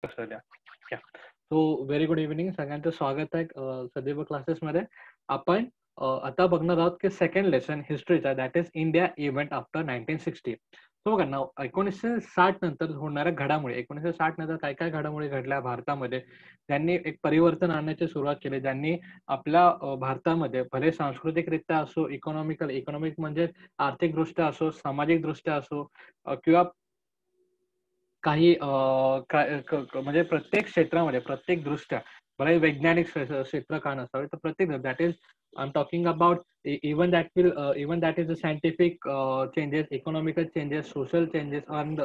लक्ष द्या. या. So very good evening. सगळ्यांचं स्वागत आहे सदैव क्लासेसमध्ये. आपण आता बघणार आहोत की सेकंड लेसन हिस्ट्रीचा, that is India event after 1960. So बघा ना, 1960 नंतर होणाऱ्या घडामोडी, 1960 नंतर काय काय घडामोडी घडल्या भारतामध्ये, त्यांनी एक परिवर्तन आणण्याची सुरुवात केली. ज्यांनी आपल्या भारतामध्ये भले सांस्कृतिकरित्या असो, इकॉनॉमिक म्हणजे आर्थिकदृष्ट्या असो, सामाजिकदृष्ट्या असो किंवा काही म्हणजे प्रत्येक क्षेत्रामध्ये, प्रत्येक दृष्ट्या, भले वैज्ञानिक क्षेत्र का नसावे, तर प्रत्येक that is I am talking about even that is a scientific changes, economical changes, social changes and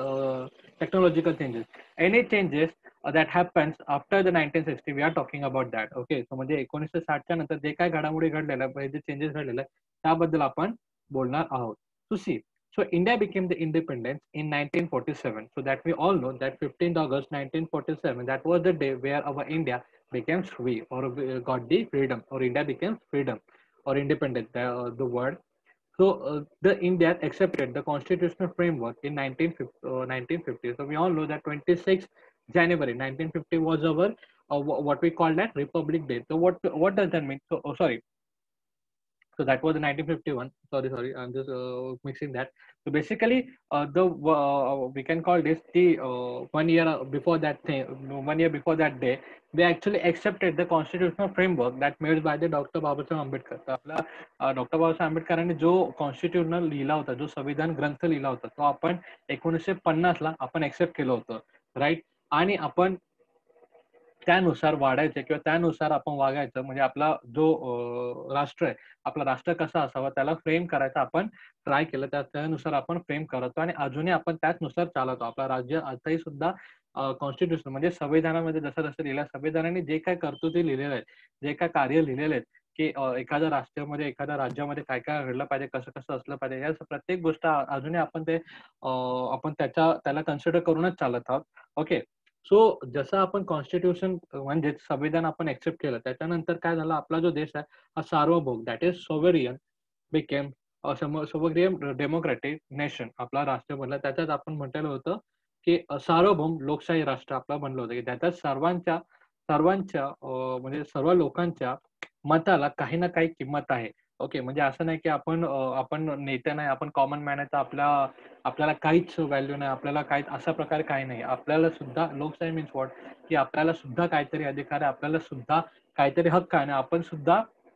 technological changes, any changes that happens after the 1960. We are talking about that. Okay, so म्हणजे 1960च्या नंतर जे काय घडामोडी घडलेल्या, जे changes घडलेले त्याबद्दल आपण बोलणार आहोत. To see. So India became the independence in 1947. So that we all know that 15th August 1947, that was the day where our India became free, or got the freedom, or India became freedom or independent, the word. So the India accepted the constitutional framework in 1950. So we all know that 26 January 1950 was our what we call that Republic Day. So what does that mean? So sorry, so that was 1951. Sorry, I'm just mixing that. So basically, the we can call this the 1 year before that thing, 1 year before that day, they actually accepted the constitutional framework that made by the Dr. Babasaheb Ambedkar. तर आपला doctor Babasaheb आंबेडकरांनी जो constitutional लिहिला होता, जो संविधान ग्रंथ लिहिला होता, तो आपण 1950ला आपण एक्सेप्ट केलं होतं, राईट. आणि आपण त्यानुसार वाढायचं किंवा त्यानुसार आपण वागायचं, म्हणजे आपला जो राष्ट्र आहे, आपला राष्ट्र कसा असावा त्याला फ्रेम करायचा आपण ट्राय केलं. त्यानुसार आपण फ्रेम करतो आणि अजूनही आपण त्याचनुसार चालवतो. आपला राज्य आताही सुद्धा कॉन्स्टिट्यूशन म्हणजे संविधानामध्ये जसं जसं लिहिलं, संविधानाने जे काय कर्तृत्व लिहिलेलं आहे, जे काय कार्य लिहिलेले आहेत, की एखाद्या राष्ट्रामध्ये, एखाद्या राज्यामध्ये काय काय घडलं पाहिजे, कसं कसं असलं पाहिजे, या प्रत्येक गोष्ट अजूनही आपण आपण त्याला कन्सिडर करूनच चालत आहोत. ओके. सो जसं आपण कॉन्स्टिट्यूशन म्हणजे संविधान आपण एक्सेप्ट केलं, त्याच्यानंतर काय झालं, आपला जो देश आहे हा सार्वभौम, that is sovereign, became sovereign democratic nation. आपला राष्ट्र बनला, त्याच्यात आपण म्हटलेलं होतं की सार्वभौम लोकशाही राष्ट्र आपलं बनलं होतं, की त्याच्यात सर्वांच्या सर्वांच्या म्हणजे सर्व लोकांच्या मताला काही ना काही किंमत आहे. ओके, म्हणजे असं नाही की आपण नेते नाही, आपण कॉमन मॅन आहे, तर आपल्याला काहीच व्हॅल्यू नाही, आपल्याला काही अशा प्रकारे काही नाही. आपल्याला सुद्धा लोकशाही मीन्स व्हॉट, की आपल्याला सुद्धा काहीतरी अधिकार आहे, आपल्याला सुद्धा काहीतरी हक्क आहे आणि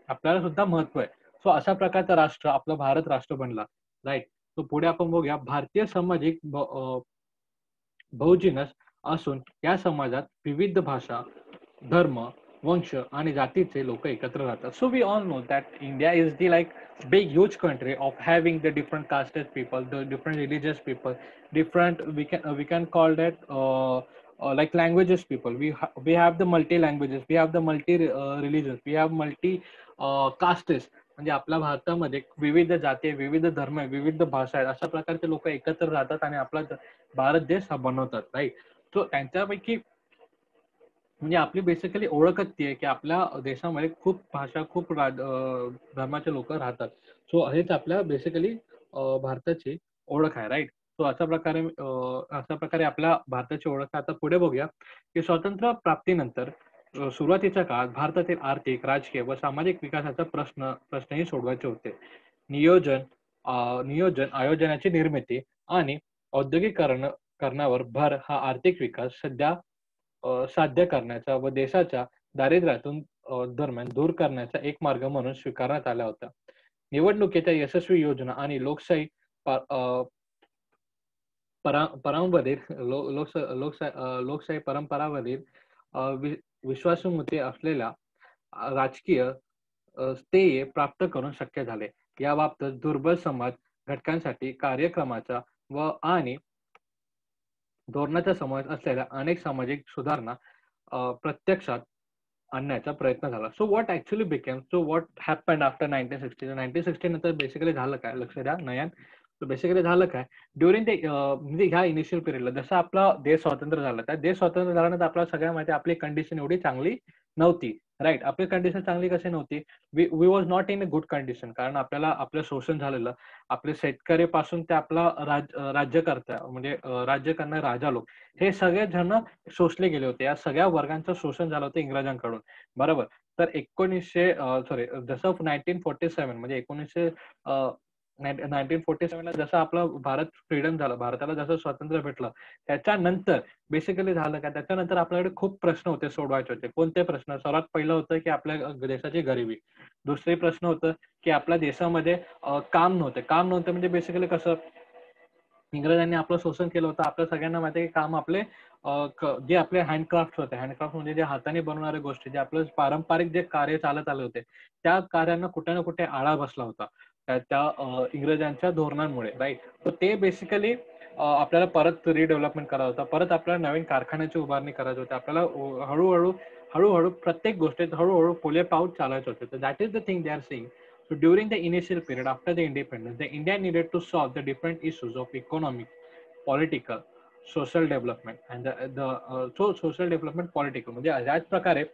आपल्याला सुद्धा महत्व आहे. सो अशा प्रकारचं राष्ट्र आपलं भारत राष्ट्र बनला, राईट. सो पुढे आपण बघूया, भारतीय सामाजिक बहुजिनस असून या समाजात विविध भाषा, धर्म, वंश आणि जातीचे लोक एकत्र राहतात. So we all know that India is the like big huge country of having the different castes people, the different religious people, different we can call that like languages people. We have the multi languages, we have the multi religions, we have multi castes. म्हणजे आपल्या भारतामध्ये विविध जाती, विविध धर्म, विविध भाषा आहेत, अशा प्रकारचे लोक एकत्र राहतात आणि आपला भारत देश हा बनवतात, राईट. सो त्यांच्यापैकी म्हणजे आपली बेसिकली ओळखच ती आहे की आपल्या देशामध्ये खूप भाषा, खूप धर्माचे लोक राहतात. सो हेच आपल्या बेसिकली भारताची ओळख आहे, राईट. सो अशा प्रकारे आपल्या भारताची ओळख आहे. आता पुढे बघूया की स्वातंत्र्य प्राप्तीनंतर सुरुवातीच्या काळात भारतातील आर्थिक, राजकीय व सामाजिक विकासाचा प्रश्नही सोडवायचे होते. नियोजन नियोजन आयोजनाची निर्मिती आणि औद्योगिकरणावर भर हा आर्थिक विकास साध्य करण्याचा व देशाच्या दारिद्र्यातून दरम्यान दूर करण्याचा एक मार्ग म्हणून स्वीकारण्यात आला होता. निवडणुकीच्या यशस्वी योजना आणि लोकशाही परंपरेवरील लोकशाही परंपरावरील विश्वासमती असलेल्या राजकीय स्थेय प्राप्त करून शक्य झाले. याबाबत दुर्बल समाज घटकांसाठी कार्यक्रमाचा व आणि धोरणाचा समावेश असलेल्या अनेक सामाजिक सुधारणा प्रत्यक्षात आणण्याचा प्रयत्न झाला. So what actually became, so what happened after 1960. 1960 नंतर बेसिकली झालं काय, लक्ष द्या नयन. सो बेसिकली झालं काय, ड्युरिंग द म्हणजे ह्या इनिशियल पिरियडला जसं आपला देश स्वतंत्र झाला, त्या देश स्वतंत्र झाल्यानंतर आपल्याला सगळ्या माहिती, आपली कंडिशन एवढी चांगली नव्हती. राईट. आपली कंडिशन चांगली कशी नव्हती? We we was not in a good condition. कारण आपल्याला आपलं शोषण झालेलं. आपले शेतकरीपासून ते आपला राज्यकर्ता म्हणजे राज्य करणारे राजा लोक, हे सगळे जण शोषले गेले होते. या सगळ्या वर्गांचं शोषण झालं होतं इंग्रजांकडून. बरोबर. तर 1900 सॉरी जसं 1947 म्हणजे 1947 ला जसं आपलं भारत फ्रीडम झालं, भारताला जसं स्वातंत्र्य भेटलं, त्याच्यानंतर बेसिकली झालं काय, त्याच्यानंतर आपल्याकडे खूप प्रश्न होते सोडवायचे होते. कोणते प्रश्न? सर्वात पहिलं होतं की आपल्या देशाची गरिबी. दुसरे प्रश्न होतं की आपल्या देशामध्ये काम नव्हते. काम नव्हतं म्हणजे बेसिकली कसं, इंग्रजांनी आपलं शोषण केलं होतं. आपल्या सगळ्यांना माहिती आहे की काम आपले जे आपले हँडक्राफ्ट होते. हँडक्राफ्ट म्हणजे जे हाताने बनवणाऱ्या गोष्टी, जे आपलं पारंपरिक जे कार्य चालत आले होते, त्या कार्यांना कुठे ना कुठे आळा बसला होता. त्या इंग्रजांच्या धोरणांमुळे, राइट. तर ते बेसिकली आपल्याला परत रिडेव्हलपमेंट करायचं होतं. परत आपल्याला नवीन कारखान्याची उभारणी करायची होती. आपल्याला हळू-हळू प्रत्येक गोष्टीत हळू-हळू पुढे पाऊल चालायचं होतं. तर that is the thing they are saying. So during the initial period after the independence, the India needed to solve the different issues of economic, political, social development and so social development political म्हणजे याच प्रकारे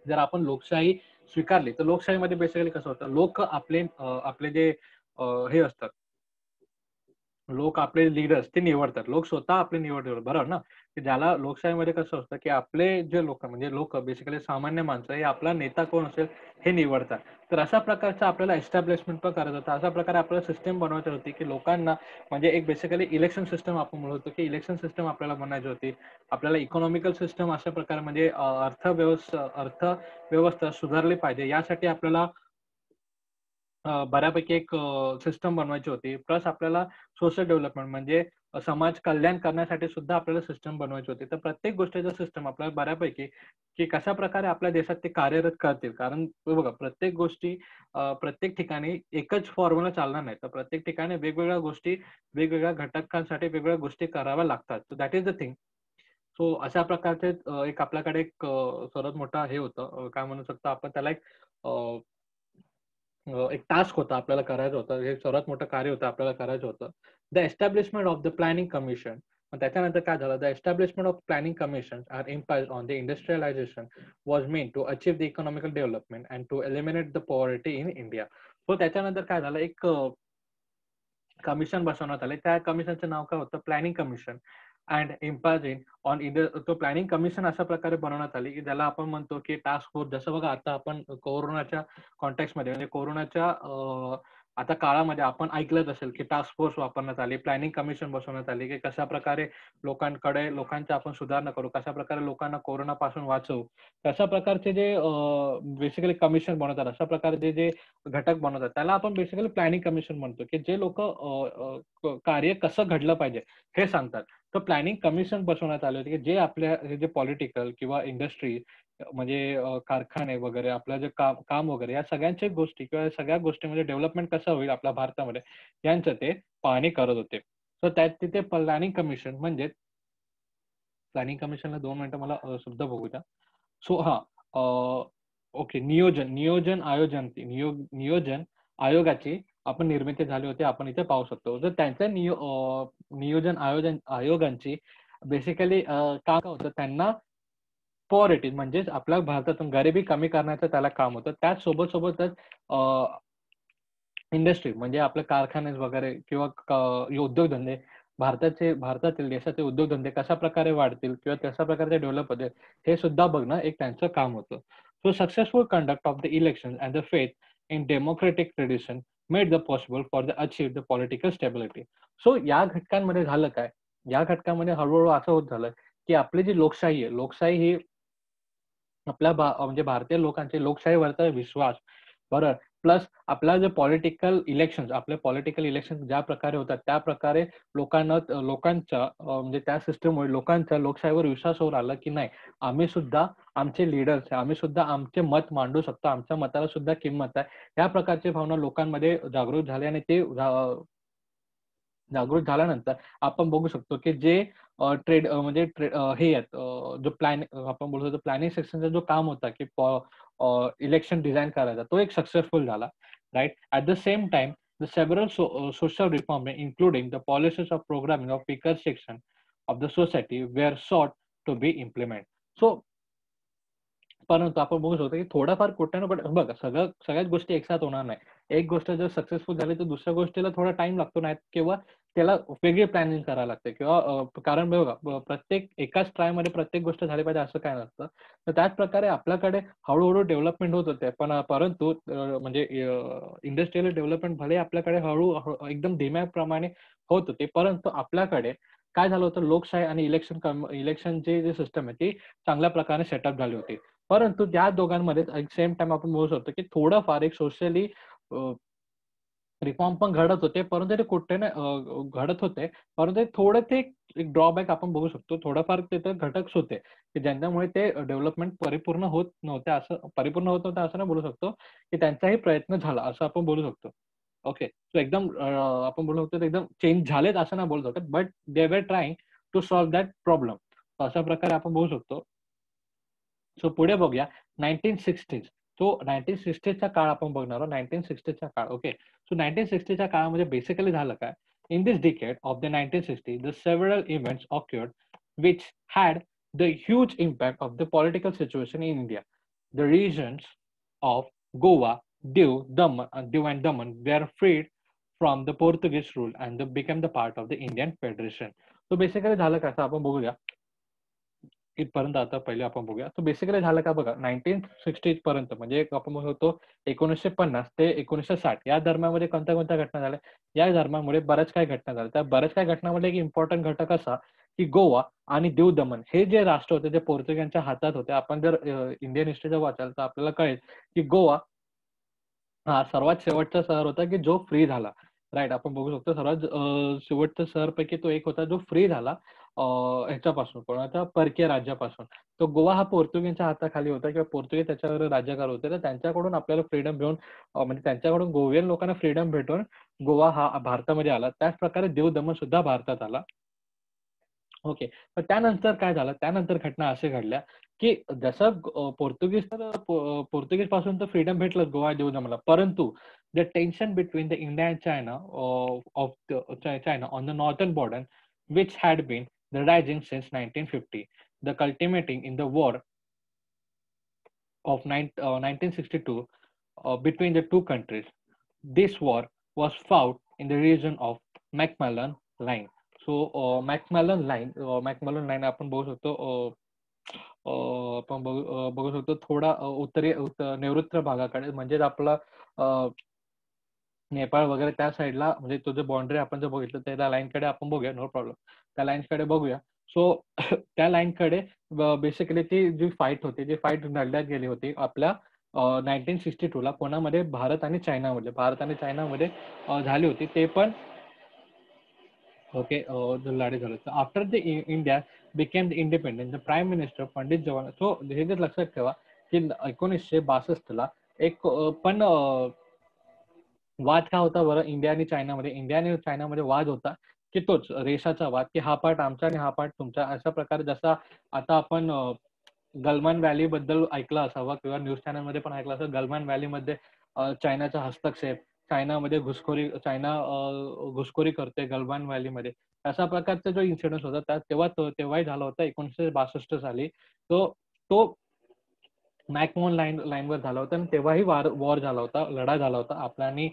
जर आपण लोकशाही स्वीकारली, तर लोकशाहीमध्ये basically कसं होतं, लोक आपले जे हे असतात, लोक आपले लीडर्स ते निवडतात. लोक स्वतः आपले निवडतात. बरोबर ना? की ज्याला लोकशाहीमध्ये कसं असतं, की आपले जे लोक म्हणजे लोक बेसिकली सामान्य माणसं हे आपला नेता कोण असेल हे निवडतात. तर अशा प्रकारचं आपल्याला एस्टॅब्लिशमेंट पण करायचं होतं. अशा प्रकारे आपल्याला सिस्टम बनवायची होती, की लोकांना म्हणजे एक बेसिकली इलेक्शन सिस्टम आपण म्हणतो, की इलेक्शन सिस्टम आपल्याला बनवायची होती. आपल्याला इकॉनॉमिकल सिस्टम अशा प्रकारे म्हणजे अर्थव्यवस्था सुधारली पाहिजे. यासाठी आपल्याला बऱ्यापैकी एक सिस्टम बनवायची होती. प्लस आपल्याला सोशल डेव्हलपमेंट म्हणजे समाज कल्याण करण्यासाठी सुद्धा आपल्याला सिस्टम बनवायची होती. तर प्रत्येक गोष्टीचं सिस्टम आपल्याला बऱ्यापैकी, की कशाप्रकारे आपल्या देशात ते कार्यरत करतील. कारण बघा प्रत्येक गोष्टी प्रत्येक ठिकाणी एकच फॉर्म्युला चालणार नाही. तर प्रत्येक ठिकाणी वेगवेगळ्या गोष्टी, वेगवेगळ्या घटकांसाठी वेगवेगळ्या गोष्टी कराव्या लागतात. So that is the thing. So अशा प्रकारचे एक आपल्याकडे एक सर्वात मोठा हे होतं, काय म्हणू शकतो आपण त्याला एक टास्क होता आपल्याला करायचं होतं. हे सर्वात मोठं कार्य होतं आपल्याला करायचं होतं. The establishment of the planning commission. मग त्याच्यानंतर काय झालं? The establishment of planning commission are impaired on the industrialisation was main to achieve the economical development and to eliminate the poverty in India. So त्याच्यानंतर काय झालं? एक commission बसवण्यात आले. त्या कमिशनचं नाव काय होतं? Planning commission and umpiring on तो प्लॅनिंग कमिशन अशा प्रकारे बनवण्यात आली, की ज्याला आपण म्हणतो, की टास्क फोर्स. जसं बघा आता आपण कोरोनाच्या कॉन्टेक्स्टमध्ये म्हणजे कोरोनाच्या आता काळामध्ये आपण ऐकलंच असेल, की टास्क फोर्स वापरण्यात आली, प्लॅनिंग कमिशन बसवण्यात आली, की कशाप्रकारे लोकांच्या आपण सुधारणा करू, कशाप्रकारे लोकांना कोरोनापासून वाचवू. तशा प्रकारचे जे बेसिकली कमिशन बनवतात, अशा प्रकारचे जे घटक बनवतात, त्याला आपण बेसिकली प्लॅनिंग कमिशन म्हणतो, की जे लोकं कार्य कसं घडलं पाहिजे हे सांगतात. तर प्लॅनिंग कमिशन बसवण्यात आले होते, की जे आपल्या हे जे पॉलिटिकल किंवा इंडस्ट्री म्हणजे कारखाने वगैरे आपलं जे काम वगैरे या सगळ्यांच्या गोष्टी किंवा या सगळ्या गोष्टींमध्ये डेव्हलपमेंट कसं होईल आपल्या भारतामध्ये, यांचं ते पाहणी करत होते. तर त्यात तिथे प्लॅनिंग कमिशन म्हणजे प्लॅनिंग कमिशनला 2 मिनिटं मला शब्द बघू द्या. सो हां, ओके. नियोजन आयोगाची आपण निर्मिती झाली होती. आपण इथे पाहू शकतो. तर त्यांच्या नियोजन आयोगांची बेसिकली काम काय होतं, त्यांना पॉवर्टी म्हणजेच आपल्या भारतातून गरिबी कमी करण्याचं त्याला काम होतं. त्याच सोबतच इंडस्ट्री म्हणजे आपले कारखाने वगैरे किंवा उद्योगधंदे भारतातील देशाचे उद्योगधंदे कशाप्रकारे वाढतील किंवा कशा प्रकारे डेव्हलप होतील, हे सुद्धा बघणं एक त्यांचं काम होतं. So successful conduct of the election and the faith in democratic tradition made the possible for the achieve the political stability. So या घटकांमध्ये झालं काय? या घटकांमध्ये हळू असं होत झालं, की आपली जी लोकशाही आहे, लोकशाही ही आपल्या म्हणजे भारतीय लोकांचे लोकशाहीवरचा विश्वास, बरोबर. प्लस आपला जे पॉलिटिकल इलेक्शन ज्या प्रकारे होतात, त्या प्रकारे लोकांच्या म्हणजे त्या सिस्टममुळे लोकांचा लोकशाहीवर विश्वास होऊ लागला, की नाही, आम्ही सुद्धा आमचे लीडर्स आहे, आम्ही सुद्धा आमचे मत मांडू शकतो, आमच्या मताला सुद्धा किंमत आहे. या प्रकारची भावना लोकांमध्ये जागृत झाली आणि ते जागृत झाल्यानंतर आपण बघू शकतो, की जे म्हणजे हे आहेत जो आपण बोलू शकतो प्लॅनिंग सेक्शनचा जो काम होता, की इलेक्शन डिझाइन करायचा, तो एक सक्सेसफुल झाला, right. At the same time the several social reform including the policies of programming of weaker section of the society were sought to be implement. So परंतु आपण बघू शकतो की थोडाफार कुठे ना कुठे बघा सगळ्याच गोष्टी एकसाथ होणार नाही. एक गोष्ट जर सक्सेसफुल झाली तर दुसऱ्या गोष्टीला थोडा टाईम लागतो नाही किंवा त्याला वेगळी प्लॅनिंग करावी लागते किंवा कारण बघा प्रत्येक एकाच ट्रायमध्ये प्रत्येक गोष्ट झाली पाहिजे असं काय नसतं. तर त्याच प्रकारे आपल्याकडे हळू डेव्हलपमेंट होत होते. पण परंतु म्हणजे इंडस्ट्रियल डेव्हलपमेंट भले आपल्याकडे एकदम धीम्याप्रमाणे होत होते. परंतु आपल्याकडे काय झालं होतं लोकशाही आणि इलेक्शनची जी सिस्टम आहे ती चांगल्या प्रकारे सेटअप झाली होती. परंतु त्या दोघांमध्ये एक सेम टाइम आपण बोलू शकतो की थोडंफार एक सोशली रिफॉर्म पण घडत होते, परंतु ते कुठे ना घडत होते, परंतु थोडं ते एक ड्रॉबॅक आपण बघू शकतो. थोडंफार तिथे घटक होते, की ज्यांच्यामुळे ते डेव्हलपमेंट परिपूर्ण होत नव्हते असं नाही बोलू शकतो, की त्यांचाही प्रयत्न झाला असं आपण बोलू शकतो. ओके. सो एकदम आपण बोलू शकतो ते एकदम चेंज झालेत असं नाही बोलू शकत, but they were trying to solve that problem. अशा प्रकारे आपण बोलू शकतो. सो पुढे बघूया 1960s. सो 1960चा काळ आपण बघणार आहोत. 1960चा काळ. ओके. सो 1960च्या काळामध्ये बेसिकली झालं काय? In this decade of the 1960s, the several events occurred which had the huge impact of the political situation in India. The regions of Goa, Diu and Daman were freed from the Portuguese rule and they became the part of the Indian Federation. So basically झालं कसं आपण बघूया. इथपर्यंत आता पहिले आपण बघूया. So basically झालं का बघा 1960 पर्यंत म्हणजे आपण म्हणू शकतो 1950 ते 1960 या दरम्यानमध्ये कोणत्या घटना झाल्या? या दरम्यानमुळे बऱ्याच काही घटना झाल्या. त्या बऱ्याच काही घटनांमध्ये एक इम्पॉर्टंट घटक असा, की गोवा आणि दीव दमण हे जे राष्ट्र होते ते पोर्तुगीजांच्या हातात होते. आपण जर इंडियन हिस्ट्री जर वाचाल तर आपल्याला कळेल, की गोवा हा सर्वात शेवटचा शहर होता की जो फ्री झाला. राइट. आपण बघू शकतो सर्वात शेवटच्या शहरपैकी तो एक होता जो फ्री झाला ह्याच्यापासून कोणाच्या परकीय राज्यापासून. तो गोवा हा पोर्तुगीजच्या हाताखाली होता किंवा पोर्तुगीज त्याच्यावर राज्यकार होते. तर त्यांच्याकडून आपल्याला फ्रीडम घेऊन म्हणजे त्यांच्याकडून गोवियन लोकांना फ्रीडम भेटून गोवा हा भारतामध्ये आला. त्याच प्रकारे दीव दमण सुद्धा भारतात आला. ओके. पण त्यानंतर काय झालं? त्यानंतर घटना अशा घडल्या, की जसं पोर्तुगीज पासून तर फ्रीडम भेटलंच गोवा देऊ मला. परंतु the tension between the India and China of the China on the northern border which had been the rising since 1950, the culminating in the war of 1962 between the two countries. This war was fought in the region of Macmillan Line. So Macmillan Line आपण बघू शकतो आपण बघू शकतो थोडा नैऋत्य भागाकडे म्हणजेच आपला नेपाळ वगैरे त्या साईडला म्हणजे तो जो बाउंड्री आपण जर बघितलं त्या लाईनकडे आपण बघूया नो प्रॉब्लेम. त्या लाईनकडे बघूया. सो त्या लाईनकडे बेसिकली ती जी फाईट होती, जी फाईट लढण्यात गेली होती आपल्या 1962 ला कोणामध्ये भारत आणि चायनामध्ये झाली होती. ते पण ओके लढाई झाली. After the India became the independent the prime minister Pandit Jawaharlal so हे जर लक्षात ठेवा की 1962 ला एक पण वाद काय होता बरं इंडिया आणि चायनामध्ये वाद होता की तोच रेषाचा वाद की हा पार्ट आमचा आणि हा पार्ट तुमचा अशा प्रकारे जसा आता आपण गलवान व्हॅली बद्दल ऐकलं असावं किंवा न्यूज चॅनलमध्ये पण ऐकलं असेल. गलवान व्हॅलीमध्ये चायनाचा हस्तक्षेप चायनामध्ये घुसखोरी करते गलवान व्हॅलीमध्ये अशा प्रकारचा जो इन्सिडेंट होता तेव्हाही झाला होता 1962 साली. तो मॅकमोहन लाईनवर झाला होता आणि तेव्हाही वॉर झाला होता, लढा झाला होता आपला आणि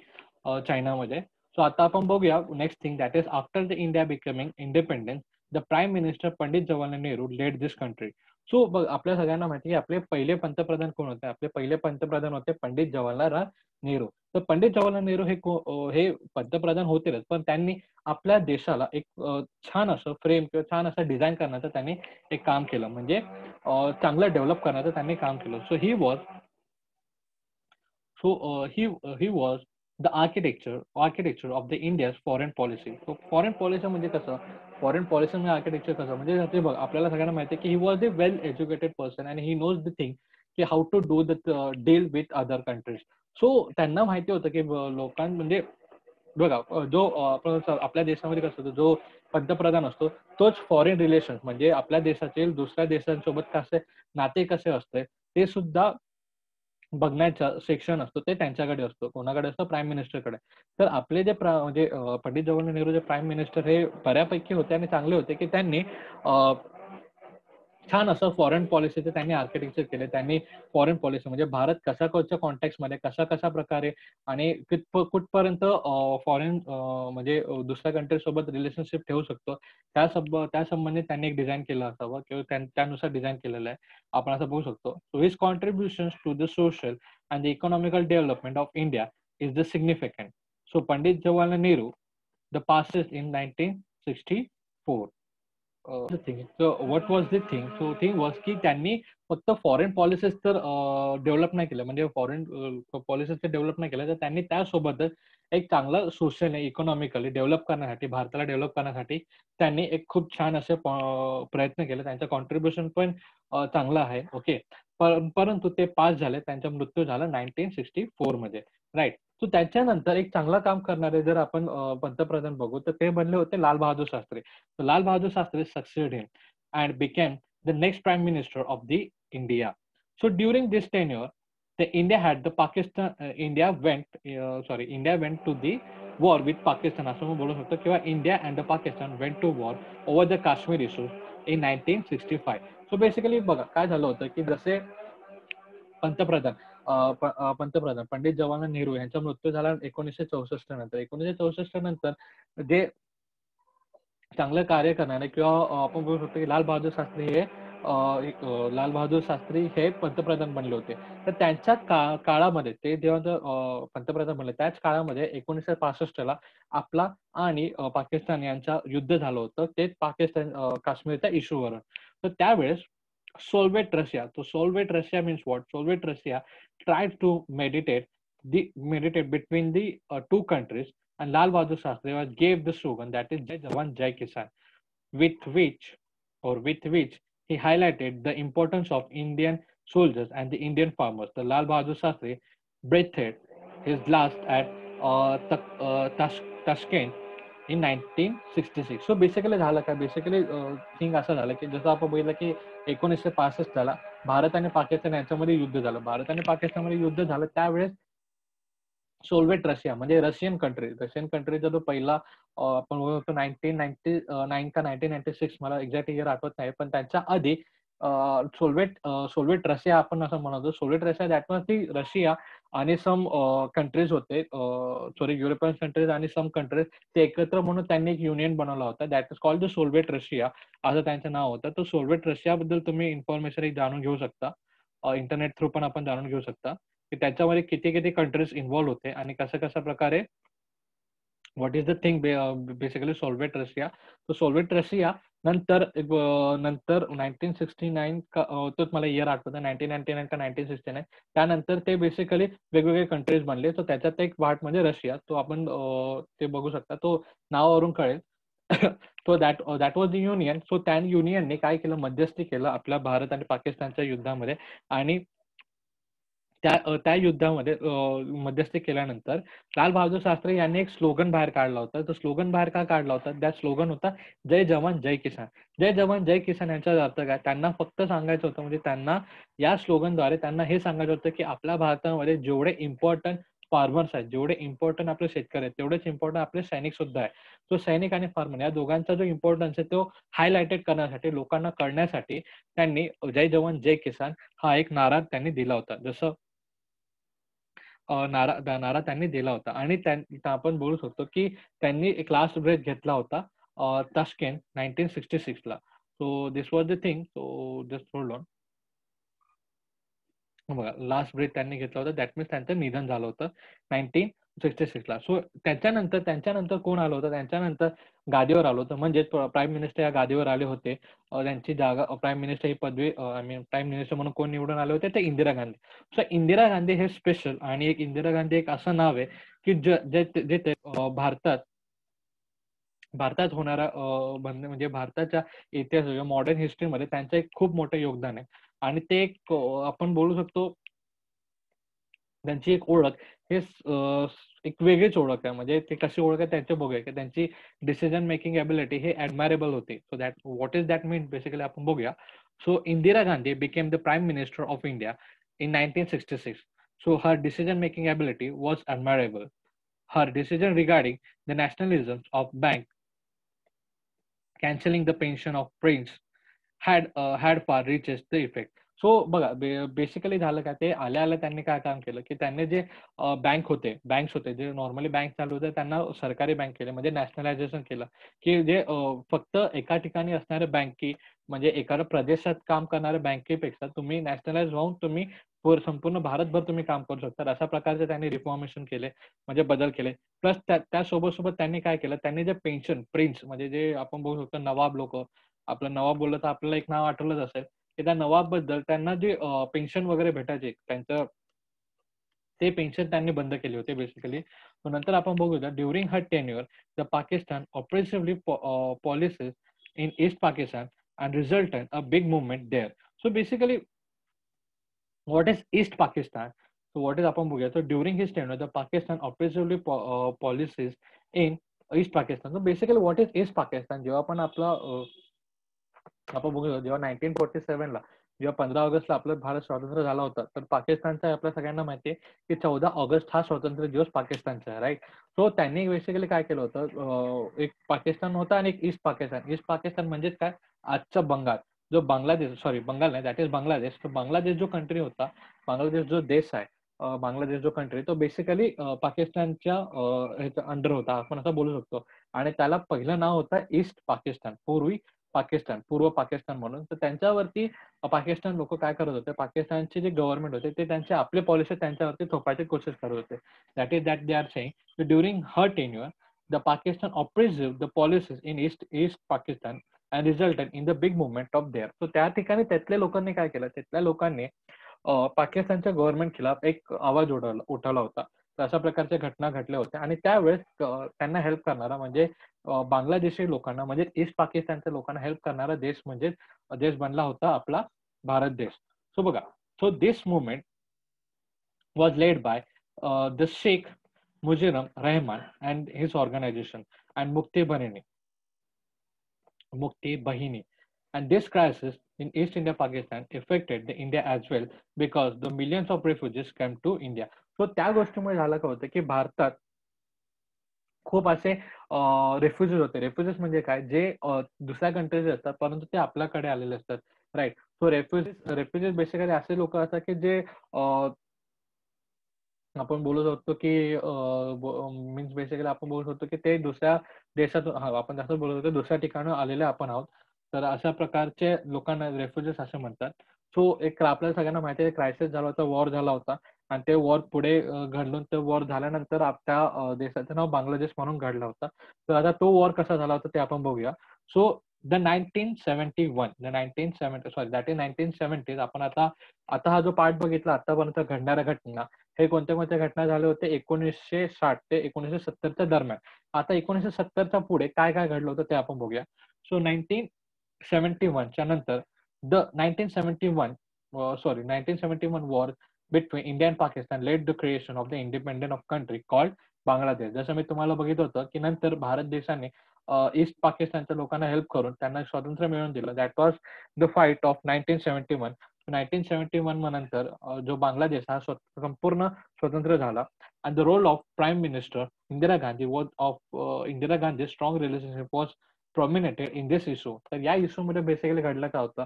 चायनामध्ये. सो आता आपण बघूया next thing that is after the India becoming independent the prime minister Pandit Jawaharlal Nehru led this country. So आपल्या सगळ्यांना माहिती आहे की आपले पहिले पंतप्रधान कोण होते? आपले पहिले पंतप्रधान होते पंडित जवाहरलाल नेहरू. तर पंडित जवाहरलाल नेहरू हे पंतप्रधान होतेच, पण त्यांनी आपल्या देशाला एक छान असं फ्रेम किंवा छान असं डिझाईन करण्याचं त्यांनी एक काम केलं. म्हणजे चांगलं डेव्हलप करण्याचं त्यांनी काम केलं. So he was the architecture of the India's foreign policy. So foreign policy म्हणजे कसं? फॉरेन पॉलिसी म्हणजे आर्किटेक्चर कसं? म्हणजे ते बघ आपल्याला सगळ्यांना माहिती आहे की he was a well educated person and he knows the thing की how to do the deal with other countries. So त्यांना माहिती होतं की म्हणजे बघा जो आपण आपल्या देशामध्ये कसं होतं जो पंतप्रधान असतो तोच फॉरेन रिलेशन्स म्हणजे आपल्या देशाचे दुसऱ्या देशांसोबत नाते कसे असते ते सुद्धा बघण्याचा सेक्शन असतो ते त्यांच्याकडे असतो. कोणाकडे असतं? प्राईम मिनिस्टरकडे. तर आपले जे म्हणजे पंडित जवाहरलाल नेहरू जे प्राईम मिनिस्टर हे बऱ्यापैकी होते आणि चांगले होते की त्यांनी छान असं फॉरेन पॉलिसीचं त्यांनी आर्किटेक्चर केले. त्यांनी फॉरेन पॉलिसी म्हणजे भारत कशा कशा कॉन्टेक्स्टमध्ये कशा प्रकारे आणि कुठपर्यंत फॉरेन म्हणजे दुसऱ्या कंट्री सोबत रिलेशनशिप ठेवू शकतो त्या संबंधित त्यांनी एक डिझाईन केलं असावं किंवा त्यानुसार डिझाईन केलेलं आहे. आपण असं बघू शकतो. So his contributions to the social and the economical development of India is the significant. So Pandit Jawaharlal Nehru the passes in 1964. The thing so what was the thing so thing was की त्यांनी फक्त फॉरेन पॉलिसीज तर develop नाही केलं म्हणजे foreign policies तर develop नाही केलं तर त्यांनी त्यासोबतच एक चांगलं सोशल इकॉनॉमिकली डेव्हलप करण्यासाठी भारताला डेव्हलप करण्यासाठी त्यांनी एक खूप छान असे प्रयत्न केले. त्यांचं कॉन्ट्रीब्युशन पण चांगलं आहे. ओके. परंतु ते पास झाले. त्यांचा मृत्यू झाला 1964 मध्ये. राईट. सो त्याच्यानंतर एक चांगलं काम करणारे जर आपण पंतप्रधान बघू तर ते बनले होते Lal Bahadur Shastri. So Lal Bahadur Shastri succeeded him and became the next prime minister of the India. So during this tenure, the India had the Pakistan. India went to the war with Pakistan. असं मी बोलू शकतो किंवा India and the Pakistan went to war over the Kashmir issue in 1965. So basically बघा काय झालं होतं की जसे पंतप्रधान पंतप्रधान पंडित जवाहरलाल नेहरू यांचा मृत्यू झाला 1964 नंतर. 1964 नंतर जे चांगलं कार्य करणारे किंवा आपण बोलू शकतो की लाल बहादूर शास्त्री हे लाल बहादूर शास्त्री हे पंतप्रधान बनले होते. तर त्यांच्या काळामध्ये ते जेव्हा पंतप्रधान बनले त्याच काळामध्ये 1965 ला आपला आणि पाकिस्तान यांचा युद्ध झालं होतं. ते पाकिस्तान काश्मीरच्या इश्यूवरून. तर त्यावेळेस सोल्वेट रशिया, तो Soviet Russia means what? Soviet Russia tried to meditate between the two countries, and Lal Bahadur Shastri gave the slogan that is Jai Jawan Jai Kisan, with which he highlighted the importance of Indian soldiers and the Indian farmers. The Lal Bahadur Shastri breathed his last at Tashkent in 1966. So basically झालं काय? Basically thing असं झालं की जसं आपण बघितलं की 1965 ला भारत आणि पाकिस्तान यांच्यामध्ये युद्ध झालं. भारत आणि पाकिस्तानमध्ये युद्ध झालं त्यावेळेस सोल्वेट रशिया म्हणजे रशियन कंट्रीचा जो पहिला आपण बोलतो 1999 का 1996 मला एक्झॅक्ट इयर आठवत नाही पण त्याच्या आधी सोल्वेट रशिया आपण असं म्हणतो. सोल्वेट रशिया दॅट वॉज ती रशिया आणि सम कंट्रीज होते युरोपियन कंट्रीज आणि सम कंट्रीज ते एकत्र म्हणून त्यांनी एक युनियन बनवला होता that is called the Soviet Russia असं त्यांचं नाव होतं. तर सोल्वेट रशियाबद्दल तुम्ही इन्फॉर्मेशन एक जाणून घेऊ शकता. इंटरनेट थ्रू पण आपण जाणून घेऊ शकता की त्याच्यामध्ये किती किती कंट्रीज इन्व्हॉल्व्ह होते आणि कशा प्रकारे what is the thing basically Soviet Russia. तो सोल्वेट रशिया नंतर 1969 तोच मला इयर आठवत 1999 का 1969 त्यानंतर ते बेसिकली वेगवेगळे कंट्रीज बनले. तर त्याच्यात एक पार्ट म्हणजे रशिया तो आपण ते बघू शकता तो नावावरून कळेल. तो that was the union. So त्या युनियनने काय केलं मध्यस्थी केलं आपल्या भारत आणि पाकिस्तानच्या युद्धामध्ये आणि त्या युद्धामध्ये मध्यस्थी केल्यानंतर लाल बहादूर शास्त्री यांनी एक स्लोगन बाहेर काढला होता. तो स्लोगन बाहेर का काढला होता? त्या स्लोगन होता जय जवान जय किसान. जय जवान जय किसान यांचा अर्थ काय? त्यांना फक्त सांगायचं होतं म्हणजे त्यांना या स्लोगनद्वारे त्यांना हे सांगायचं होतं की आपल्या भारतामध्ये जेवढे इम्पॉर्टंट फार्मर्स आहेत जेवढे इम्पॉर्टंट आपले शेतकरी आहेत तेवढेच इम्पॉर्टंट आपले सैनिक सुद्धा आहे. तो सैनिक आणि फार्मर या दोघांचा जो इम्पॉर्टन्स आहे तो हायलाइटेड करण्यासाठी लोकांना कळण्यासाठी त्यांनी जय जवान जय किसान हा एक नारा त्यांनी दिला होता. जसं नारा त्यांनी दिला होता आणि आपण बोलू शकतो की त्यांनी एक लास्ट ब्रेथ घेतला होता ताशकेंट 1966 ला. So this was the thing. So just hold on. बघा लास्ट ब्रेथ त्यांनी घेतला होता दॅट मीन्स त्यांचं निधन झालं होतं 1966 ला. सो त्यांच्यानंतर कोण आलं होतं? त्यांच्यानंतर गादीवर आलं होतं म्हणजे प्राईम मिनिस्टर या गादीवर आले होते. त्यांची जागा प्राईम मिनिस्टर ही पदवी आय मीन प्राईम मिनिस्टर म्हणून कोण निवडून आले होते? ते इंदिरा गांधी. सो इंदिरा गांधी हे स्पेशल आणि एक इंदिरा गांधी एक असं नाव आहे की जे भारतात होणारा म्हणजे भारताच्या इतिहास मॉडर्न हिस्ट्रीमध्ये त्यांचं एक खूप मोठं योगदान आहे आणि ते एक आपण बोलू शकतो त्यांची एक ओळख हे एक वेगळीच ओळख आहे. म्हणजे ते कशी ओळख आहे त्यांचे बघूया की त्यांची डिसिजन मेकिंग एबिलिटी हे ऍडमायरेबल होती. So that what is that mean basically आपण बघूया. So Indira Gandhi became the prime minister of India in 1966. So her decision making ability was admirable. Her decision regarding the nationalism of bank, cancelling the pension of prince, had far reaches the effect. So बघा basically झालं काय ते आल्या आल्या त्यांनी काय काम केलं की त्यांनी जे बँक्स होते जे नॉर्मली बँक चालू होते त्यांना सरकारी बँक केले म्हणजे नॅशनलायझेशन केलं की जे फक्त एका ठिकाणी असणाऱ्या बँकी म्हणजे एखाद्या प्रदेशात काम करणाऱ्या बँकेपेक्षा तुम्ही नॅशनलाइज होऊन तुम्ही संपूर्ण भारतभर तुम्ही काम करू शकता अशा प्रकारचे त्यांनी रिफॉर्मेशन केले म्हणजे बदल केले. प्लस त्यासोबत सोबत त्यांनी काय केलं त्यांनी जे पेन्शन प्रिन्स म्हणजे जे आपण बघू शकतो नवाब लोक आपलं नवाब बोललं तर आपल्याला एक नाव आठवलंच असेल की त्या नवाबबद्दल त्यांना जे पेन्शन वगैरे भेटायचे त्यांचं ते पेन्शन त्यांनी बंद केले होते बेसिकली. नंतर आपण बघूया during her tenure the Pakistan oppressively policies in East Pakistan and resultant a big movement there. So basically what is East Pakistan? So what is आपण बघूया तर during his tenure the Pakistan oppressively policies in East Pakistan. So basically what is East Pakistan जेव्हा पण आपला आपण बघूया जेव्हा 1947ला जेव्हा 15 ऑगस्टला आपलं भारत स्वातंत्र्य झाला होता तर पाकिस्तानचा आपल्या सगळ्यांना माहिती आहे की 14 ऑगस्ट हा स्वातंत्र्य दिवस पाकिस्तानचा आहे राईट. सो त्यांनी बेसिकली काय केलं होतं एक पाकिस्तान होता आणि एक ईस्ट पाकिस्तान म्हणजेच काय आजचा बंगाल जो बांगलादेश सॉरी बंगाल नाही दॅट इज बांगलादेश. तर बांगलादेश जो कंट्री होता बांगलादेश जो देश आहे बांगलादेश जो कंट्री तो बेसिकली पाकिस्तानच्या ह्याच्या अंडर होता आपण असं बोलू शकतो. आणि त्याला पहिलं नाव होतं ईस्ट पाकिस्तान पूर्व पाकिस्तान म्हणून. तर त्यांच्यावरती पाकिस्तान लोक काय करत होते पाकिस्तानचे जे गव्हर्नमेंट होते ते त्यांचे आपले पॉलिसी त्यांच्यावरती थोपायची कोशिश करत होते. That they are saying during her tenure the Pakistan oppressive the policies in East Pakistan and resulted in the big movement of there. So त्या ठिकाणी त्यातल्या लोकांनी काय केलं तिथल्या लोकांनी पाकिस्तानच्या गव्हर्नमेंट खिलाफ एक आवाज उठवला होता. तर अशा प्रकारच्या घटना घडल्या होत्या आणि त्यावेळेस त्यांना हेल्प करणारा म्हणजे बांगलादेशी लोकांना म्हणजे ईस्ट पाकिस्तानच्या लोकांना हेल्प करणारा देश बनला होता आपला भारत देश. सो बघा so this movement was led by the Sheikh Mujib Rahman and his organisation and Mukti Bahini. And this crisis in East India Pakistan affected the India as well because the millions of refugees came to India. So त्या गोष्टीमुळे झालं काय होतं की भारतात खूप असे refugees होते. रेफ्युजीज म्हणजे काय जे दुसऱ्या कंट्रीज असतात परंतु ते आपल्याकडे आलेले असतात राईट. सो रेफ्युजीज बेसिकली असे लोक असतात की जे आपण बोलू शकतो की मीन्स बेसिकली आपण बोलू शकतो की ते दुसऱ्या देशातून आपण जास्त बोलू शकतो दुसऱ्या ठिकाणी आलेले आपण आहोत. तर अशा प्रकारचे लोकांना रेफ्युजीज असे म्हणतात. सो एक आपल्याला सगळ्यांना माहिती आहे क्रायसिस झाला होता वॉर झाला होता आणि ते वॉर पुढे घडलून ते वॉर झाल्यानंतर आपल्या देशाचं नाव बांगलादेश म्हणून घडला होता. तर आता तो वॉर कसा झाला होता ते आपण बघूया. सो द 1970 आपण आता हा जो पार्ट बघितला आतापर्यंत घडणाऱ्या घटना हे कोणत्या कोणत्या घटना झाल्या होत्या 1960 ते 1970च्या दरम्यान. आता 1970च्या पुढे काय काय घडलं होतं ते आपण बघूया. सो 1971च्या नंतर the 1971 war between India and Pakistan led the creation of the independent of country called Bangladesh. जसं मी तुम्हाला बघितलं होतं की नंतर भारत देशाने ईस्ट पाकिस्तानच्या लोकांना हेल्प करून त्यांना स्वातंत्र्य मिळवून दिलं. That was the fight of 1971. 1971 नंतर जो बांगलादेश हा संपूर्ण स्वतंत्र झाला. And the role of prime minister Indira Gandhi was of Indira Gandhi strong relationship was prominented in this issue. तर या इशूमध्ये बेसिकली घडलं काय होतं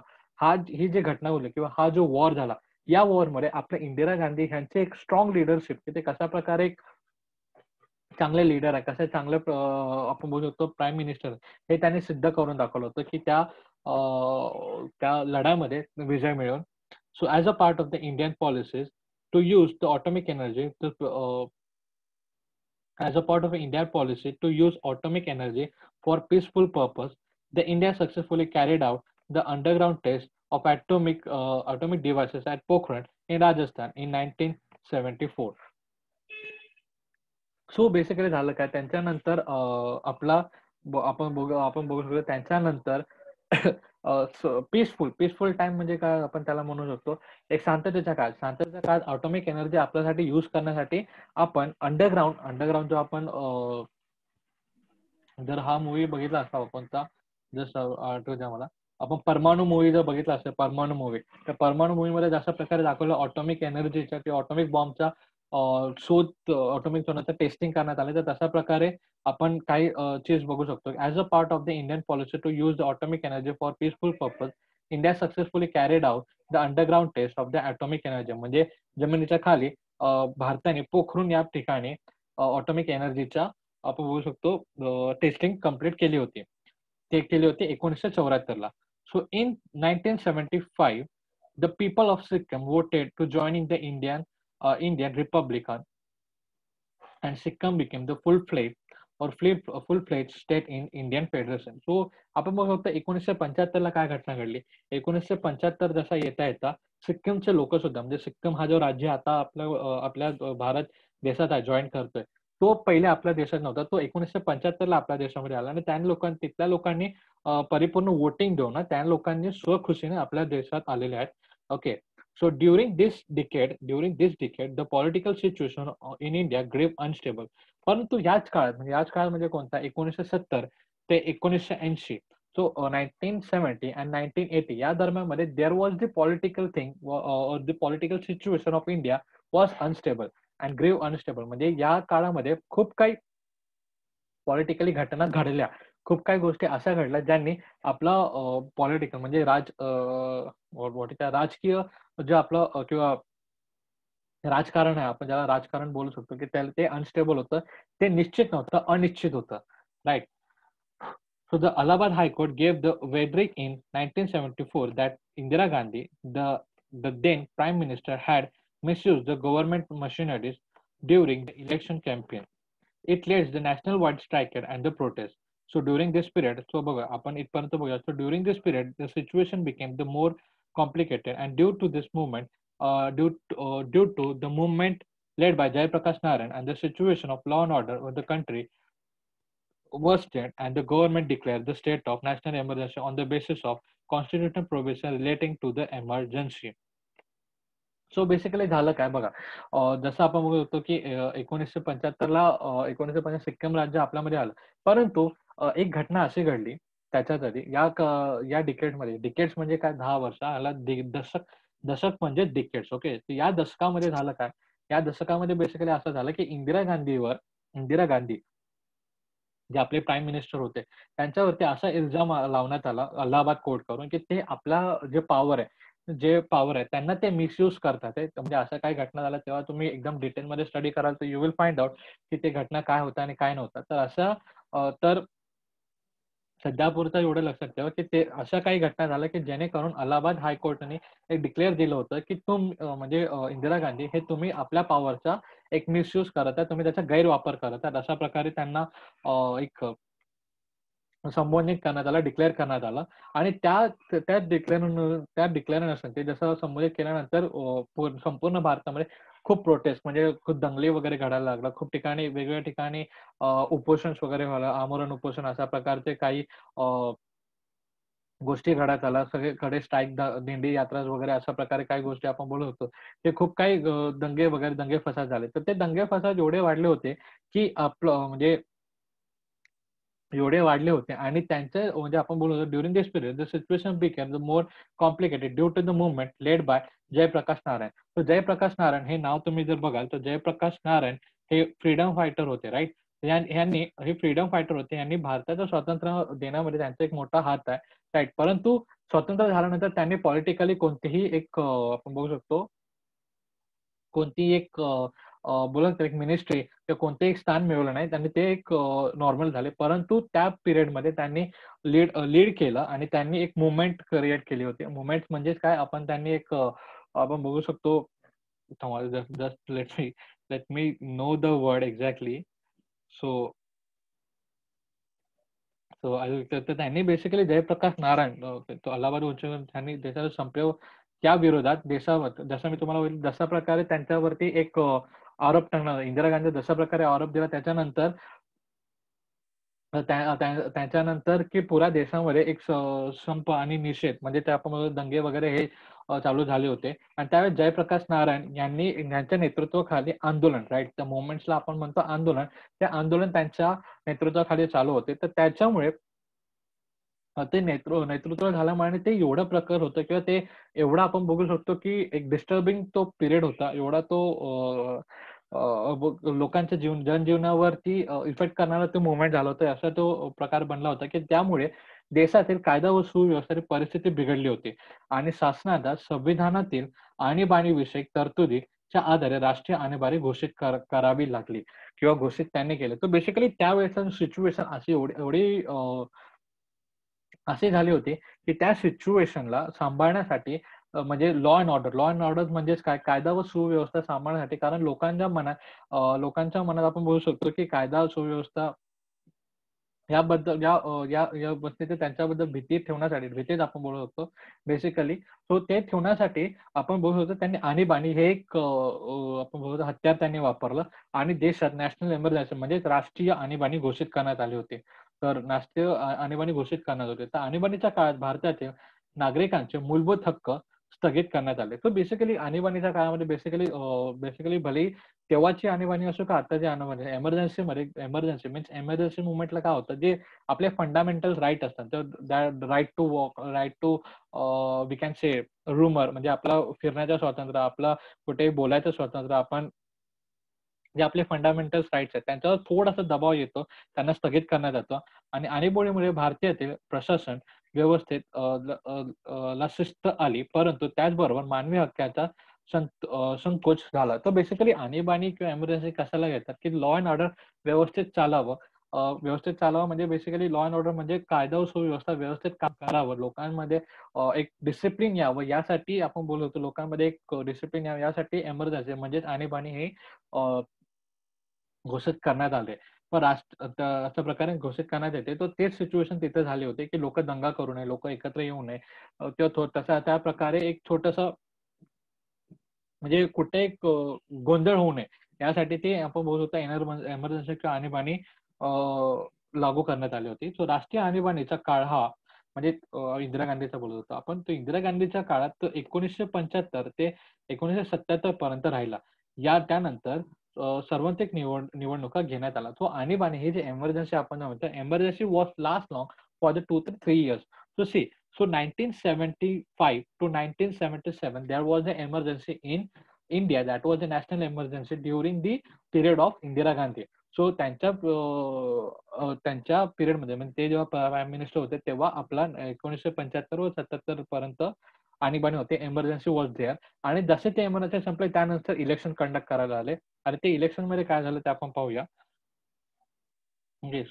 ही जी घटना होती किंवा हा जो वॉर झाला या वॉरमध्ये आपल्या इंदिरा गांधी यांचे एक स्ट्रॉंग लिडरशिप की ते कशा प्रकारे एक चांगले लीडर आहे कसे चांगले आपण बोलू शकतो प्राईम मिनिस्टर हे त्यांनी सिद्ध करून दाखवलं होतं की त्या लढ्यामध्ये विजय मिळवून. So as a part of the Indian policies to use the atomic energy as a part of Indian policy to use atomic energy for peaceful purpose, the India successfully carried out the underground test of atomic devices at Pokhran in Rajasthan in 1974. So basically झालं काय त्यांच्यानंतर आपण बघू शकतो त्यांच्यानंतर peaceful time म्हणजे काय आपण त्याला म्हणू शकतो एक शांततेच्या काळात ऑटोमिक एनर्जी आपल्यासाठी यूज करण्यासाठी आपण अंडरग्राउंड जो आपण जर हा मूवी बघितला असता कोणता जसं आठवत्या मला आपण परमाणू मूवी जर बघितला असता परमाणू मूवी तर परमाणू मूवीमध्ये जशा प्रकारे दाखवलं ऑटोमिक एनर्जीच्या किंवा ऑटोमिक बॉम्बचा शोध ऑटोमिक सोनाचं टेस्टिंग करण्यात आले तर तशा प्रकारे आपण काही चीज बघू शकतो as a part of the Indian policy to use the atomic energy for peaceful purpose India successfully carried out the underground test of the atomic energy. म्हणजे जमिनीच्या खाली भारताने पोखरून या ठिकाणी ऑटॉमिक एनर्जीच्या आपण बोलू शकतो टेस्टिंग कम्प्लीट केली होती. ते केली होती 1974 ला. So in 1975 the people of Sikkim voted to join in the Indian Republic, and Sikkim became the full-fledged state in Indian Federation. So आपण बघू शकतो 1975 ला काय घटना घडली. 1975 जसा येता येता सिक्कीमचे लोक सुद्धा, म्हणजे सिक्कीम हा जो राज्य आता आपल्या भारत देशात आहे, जॉईन करतोय, तो पहिले आपल्या देशात नव्हता. तो 1975 ला आपल्या देशामध्ये आला आणि तिथल्या लोकांनी परिपूर्ण वोटिंग देऊन त्या लोकांनी स्वखुशीने आपल्या देशात आलेले आहेत. Okay. So during this decade, the political situation in India grew unstable. परंतु याच काळात म्हणजे कोणता 1970 ते 1980, so 1970 and 1980 या दरम्यानमध्ये there was the political thing or the political situation of India was unstable and grew unstable. म्हणजे या काळामध्ये खूप काही पॉलिटिकली घटना घडल्या, खूप काही गोष्टी अशा घडल्या ज्यांनी आपला पॉलिटिकल म्हणजे राजकीय जे आपलं किंवा राजकारण आहे, आपण ज्याला राजकारण बोलू शकतो, की त्याला ते अनस्टेबल होतं, ते निश्चित नव्हतं, अनिश्चित होतं. Right. So the Allahabad High Court gave the verdict in 1974 that Indira Gandhi, the then Prime Minister, had misused the government machineries during the election campaign. It led the national-wide strike and the protest. So during this period, so बघा आपण इथपर्यंत बघूया. So during this period, the situation became the more complicated, and due to this movement, due to the movement led by Jai Prakash Narayan, and the situation of law and order of the country worsened, and the government declared the state of national emergency on the basis of constitutional provision relating to the emergency. So basically झालं काय बघा, जसं आपण बघू शकतो की 1975 ला 1975 सिक्कीम राज्य आपल्यामध्ये आलं. परंतु एक घटना अशी घडली त्याच्यात आधी या डिकेड्स म्हणजे काय 10 वर्ष, याला दशक म्हणजे डिकेड्स. ओके. या दशकामध्ये झालं काय, या दशकामध्ये बेसिकली असं झालं की इंदिरा गांधी जे आपले प्राईम मिनिस्टर होते त्यांच्यावरती असा इल्जाम लावण्यात आला अलाहाबाद कोर्ट करून, की ते आपला जे पॉवर आहे त्यांना ते मिसयूज करतात. म्हणजे असं काही घटना झाल्या तेव्हा तुम्ही एकदम डिटेलमध्ये स्टडी कराल तर यू विल फाइंड आउट की ते घटना काय होतं आणि काय नव्हतं. तर असं तर सध्यापुरतं एवढं लक्षात ठेवा की ते अशा काही घटना झाल्या की जेणेकरून अलाहाबाद हायकोर्टाने एक डिक्लेअर दिलं होतं की म्हणजे इंदिरा गांधी हे तुम्ही आपल्या पॉवरचा एक मिसयूज करत आहे, तुम्ही त्याचा गैरवापर करत आहात, अशा प्रकारे त्यांना एक संबोधित करण्यात आला, डिक्लेअर करण्यात आला. आणि त्या डिक्लेअरनुसार ते जसं संबोधित केल्यानंतर संपूर्ण भारतामध्ये खूप प्रोटेस्ट म्हणजे खूप दंगली वगैरे घडायला लागला. खूप ठिकाणी वेगवेगळ्या ठिकाणी उपोषण वगैरे व्हायला, आमरण उपोषण अशा प्रकारचे काही गोष्टी घडत आल्या. सगळीकडे स्ट्राईक, दिंडी यात्रा वगैरे अशा प्रकारे काही गोष्टी आपण बोलत होतो. ते खूप काही दंगे फसाद झाले. तर ते दंगे फसाद एवढे वाढले होते की आपलं म्हणजे एवढे वाढले होते आणि त्यांचे म्हणजे आपण बोलू during this period the situation became the more complicated due to the movement led by Jayaprakash Narayan. तर जयप्रकाश नारायण हे नाव तुम्ही जर बघाल तर जयप्रकाश नारायण हे फ्रीडम फायटर होते. राईट. हे फ्रीडम फायटर होते. यांनी भारताचं स्वातंत्र्य देण्यामध्ये त्यांचा एक मोठा हात आहे. राईट. परंतु स्वातंत्र्य झाल्यानंतर त्यांनी पॉलिटिकली कोणतीही एक आपण बघू शकतो कोणतीही एक बोला एक मिनिस्ट्री किंवा कोणतेही एक स्थान मिळवलं नाही. त्यांनी ते एक नॉर्मल झाले. परंतु त्या पिरियडमध्ये त्यांनी लीड केलं आणि त्यांनी एक मूव्हमेंट क्रिएट केली होती. मूव्हमेंट म्हणजे काय, त्यांनी एक आपण बघू शकतो, just let me know the word exactly. So तर त्यांनी बेसिकली जयप्रकाश नारायण तो अलाहाबाद उच्च त्यांनी देशाला संपव त्या विरोधात देशावर जसं मी तुम्हाला बोललो जशा प्रकारे त्यांच्यावरती एक आरोप टाकणार इंदिरा गांधी जशा प्रकारे आरोप दिला त्याच्यानंतर त्याच्यानंतर की पुऱ्या देशामध्ये एक संप आणि निषेध म्हणजे ते आपण दंगे वगैरे हे चालू झाले होते. आणि त्यावेळेस जयप्रकाश नारायण यांच्या नेतृत्वाखाली आंदोलन, राईट, त्या मुवमेंट्सला आपण म्हणतो आंदोलन, ते आंदोलन त्यांच्या नेतृत्वाखाली चालू होते. तर त्याच्यामुळे ते नेतृत्व झाल्यामुळे ते एवढं प्रखर होतं किंवा ते एवढं आपण बघू शकतो की एक डिस्टर्बिंग तो पिरियड होता. एवढा तो लोकांच्या जनजीवनावरती इफेक्ट करणारा तो मुवमेंट झाला होता. असा तो प्रकार बनला होता की त्यामुळे देशातील कायदा व सुव्यवस्थेची परिस्थिती बिघडली होती आणि शासनाला संविधानातील आणीबाणीविषयक तरतुदीच्या आधारे राष्ट्रीय आणीबाणी घोषित करावी लागली किंवा घोषित त्यांनी केलं. तर बेसिकली त्यावेळेस सिच्युएशन अशी एवढी एवढी अशी झाली होती, की त्या सिच्युएशनला सांभाळण्यासाठी म्हणजे लॉ अँड ऑर्डर म्हणजेच काय? कायदा व सुव्यवस्था सांभाळण्यासाठी कारण लोकांच्या मनात आपण बोलू शकतो, की कायदा सुव्यवस्था याबद्दल या गोष्टीची त्यांच्याबद्दल भीती ठेवण्यासाठी भीतीच आपण बोलू शकतो बेसिकली. सो ते ठेवण्यासाठी आपण बोलू शकतो त्यांनी आणीबाणी हे एक आपण बोलू शकतो हत्यार त्यांनी वापरलं आणि देशात नॅशनल एमर्जन्सी म्हणजेच राष्ट्रीय आणीबाणी घोषित करण्यात आली होती. तर राष्ट्रीय आणीबाणी घोषित करण्यात होते. तर आणीबाणीच्या काळात भारतातील नागरिकांचे मूलभूत हक्क स्थगित करण्यात आले. तर बेसिकली आणीबाणीच्या काळामध्ये बेसिकली भलेही तेव्हाची आणीबाणी असो का आताची आणीबाणी एमर्जन्सी मीन्स एमर्जन्सी मुव्हमेंटला काय होतं जे आपले फंडामेंटल राईट असतात तर right to walk right to we can say roamer म्हणजे आपला फिरण्याचं स्वातंत्र्य आपला कुठेही बोलायचं स्वातंत्र्य आपण जे आपले फंडामेंटल राईट्स आहेत त्यांच्यावर थोडासा दबाव येतो त्यांना स्थगित करण्यात येतो आणि आणीबाणीमुळे भारतातील प्रशासन व्यवस्थेत ला शिस्त आली परंतु त्याचबरोबर मानवी हक्काचा संकोच झाला. तर बेसिकली आणीबाणी किंवा एमर्जन्सी कशाला घेतात की लॉ अँड ऑर्डर व्यवस्थित चालावं. व्यवस्थित चालावं म्हणजे बेसिकली लॉ अँड ऑर्डर म्हणजे कायदा व सुव्यवस्था व्यवस्थित काम करावं. लोकांमध्ये एक डिसिप्लिन यावं यासाठी आपण बोलत होतो. लोकांमध्ये एक डिसिप्लिन यावं यासाठी एमर्जन्सी म्हणजेच आणीबाणी हे घोषित करण्यात आले. पण अशा प्रकारे घोषित करण्यात येते. तर तेच सिच्युएशन तिथे झाली होती, की लोकं दंगा करू नये, लोकं एकत्र येऊ नये. किंवा तसा त्या प्रकारे एक छोटंसं म्हणजे कुठे एक गोंधळ होऊ नये यासाठी ते आपण बोलू शकतो एमर्जन्सी किंवा आणीबाणी अ, लागू करण्यात आली होती. सो राष्ट्रीय आणीबाणीचा काळ हा म्हणजे इंदिरा गांधीचा बोलत होतो आपण. तो इंदिरा गांधीच्या काळात तो 1975 ते 1977 पर्यंत राहिला. त्यानंतर सार्वत्रिक निवडणुका घेण्यात आला. सो आणीबाणी ही जी एमर्जन्सी आपण म्हणतो, emergency was last long for the 2 to 3 years. So see, so 1975 to 1977, there was an emergency in India. That was a national emergency during the period of Indira Gandhi. So त्यांच्या पिरियडमध्ये म्हणजे ते जेव्हा prime minister होते तेव्हा आपला 1975 व 77 पर्यंत आणीबाणी होते. एमर्जन्सी वॉज देअर आणि जसे ते एमर्जन्सी संपले त्यानंतर इलेक्शन कंडक्ट करायला आले आणि ते इलेक्शनमध्ये काय झालं ते आपण पाहूया. म्हणजे